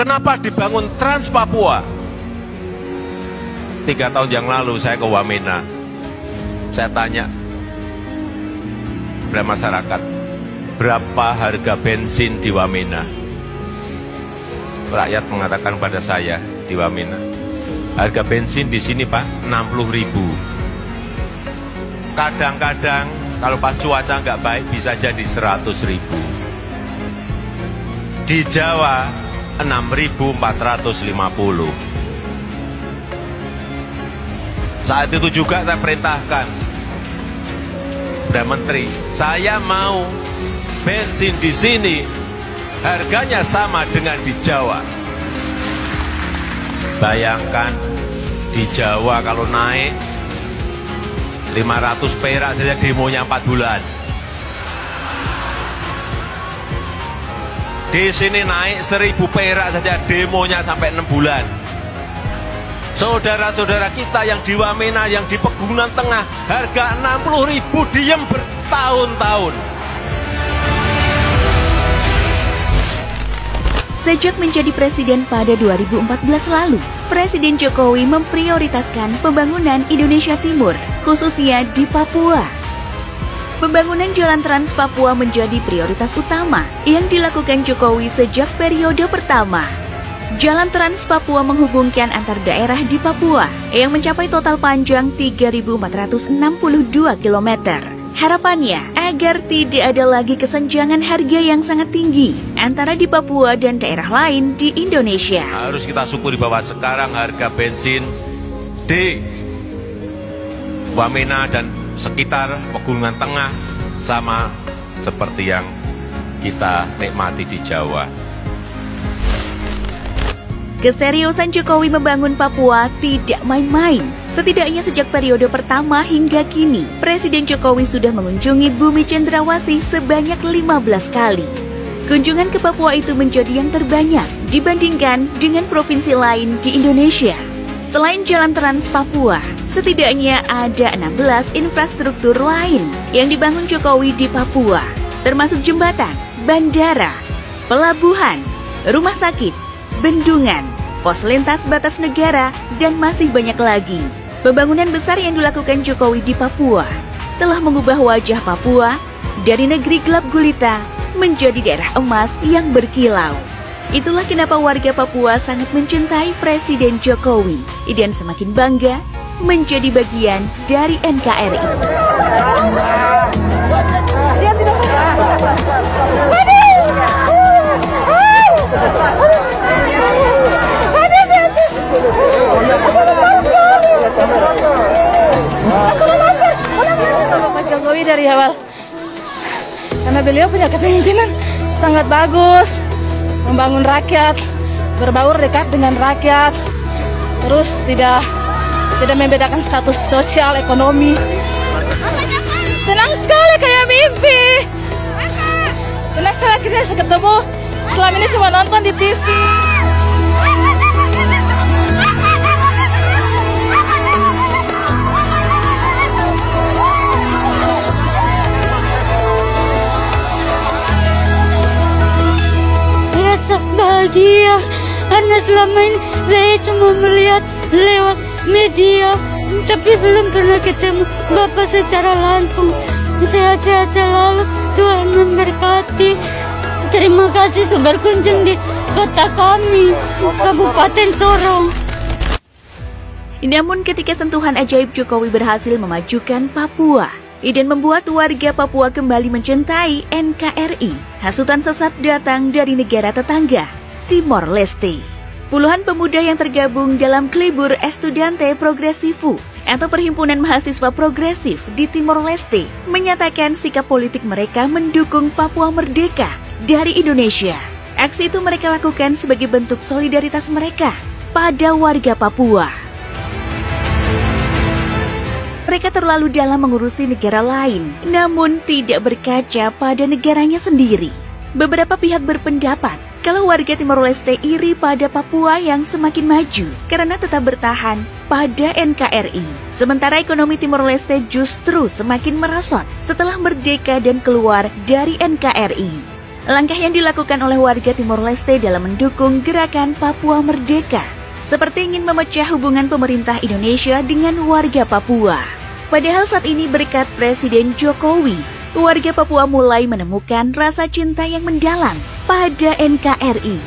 Kenapa dibangun Trans Papua? 3 tahun yang lalu saya ke Wamena. Saya tanya kepada masyarakat, berapa harga bensin di Wamena? Rakyat mengatakan pada saya di Wamena, harga bensin di sini Pak 60.000. Kadang-kadang kalau pas cuaca nggak baik bisa jadi 100.000. Di Jawa 6.450. Saat itu juga saya perintahkan kepada Menteri, saya mau bensin di sini harganya sama dengan di Jawa. Bayangkan di Jawa kalau naik 500 perak saja demonya 4 bulan. Di sini naik 1.000 perak saja demonya sampai 6 bulan. Saudara-saudara kita yang di Wamena, yang di Pegunungan Tengah, harga 60.000 diem bertahun-tahun. Sejak menjadi presiden pada 2014 lalu, Presiden Jokowi memprioritaskan pembangunan Indonesia Timur, khususnya di Papua. Pembangunan Jalan Trans Papua menjadi prioritas utama yang dilakukan Jokowi sejak periode pertama. Jalan Trans Papua menghubungkan antar daerah di Papua yang mencapai total panjang 3.462 km. Harapannya agar tidak ada lagi kesenjangan harga yang sangat tinggi antara di Papua dan daerah lain di Indonesia. Harus kita syukuri bahwa sekarang harga bensin di Wamena dan sekitar Pegunungan Tengah sama seperti yang kita nikmati di Jawa. Keseriusan Jokowi membangun Papua tidak main-main. Setidaknya sejak periode pertama hingga kini, Presiden Jokowi sudah mengunjungi Bumi Cendrawasih sebanyak 15 kali. Kunjungan ke Papua itu menjadi yang terbanyak dibandingkan dengan provinsi lain di Indonesia. Selain Jalan Trans Papua, setidaknya ada 16 infrastruktur lain yang dibangun Jokowi di Papua, termasuk jembatan, bandara, pelabuhan, rumah sakit, bendungan, pos lintas batas negara, dan masih banyak lagi. Pembangunan besar yang dilakukan Jokowi di Papua telah mengubah wajah Papua dari negeri gelap gulita menjadi daerah emas yang berkilau. Itulah kenapa warga Papua sangat mencintai Presiden Jokowi dan semakin bangga menjadi bagian dari NKRI. Pak Jokowi dari awal, karena beliau punya kepemimpinan sangat bagus, membangun rakyat, berbaur dekat dengan rakyat, terus tidak membedakan status sosial ekonomi. Senang sekali kayak mimpi. Senang sekali akhirnya saya ketemu. Selama ini cuma nonton di TV. Bahagia karena selama ini saya cuma melihat lewat media, tapi belum pernah ketemu Bapak secara langsung. Sehat-sehat selalu, Tuhan memberkati. Terima kasih sudah berkunjung di kota kami, Kabupaten Sorong. Namun ketika sentuhan ajaib Jokowi berhasil memajukan Papua dan membuat warga Papua kembali mencintai NKRI, hasutan sesat datang dari negara tetangga, Timor Leste. Puluhan pemuda yang tergabung dalam Klibur Estudiante Progresivo atau Perhimpunan Mahasiswa Progresif di Timor Leste menyatakan sikap politik mereka mendukung Papua merdeka dari Indonesia. Aksi itu mereka lakukan sebagai bentuk solidaritas mereka pada warga Papua. Mereka terlalu dalam mengurusi negara lain, namun tidak berkaca pada negaranya sendiri. Beberapa pihak berpendapat kalau warga Timor Leste iri pada Papua yang semakin maju karena tetap bertahan pada NKRI. Sementara ekonomi Timor Leste justru semakin merosot setelah merdeka dan keluar dari NKRI. Langkah yang dilakukan oleh warga Timor Leste dalam mendukung gerakan Papua Merdeka, seperti ingin memecah hubungan pemerintah Indonesia dengan warga Papua. Padahal saat ini berkat Presiden Jokowi, warga Papua mulai menemukan rasa cinta yang mendalam pada NKRI.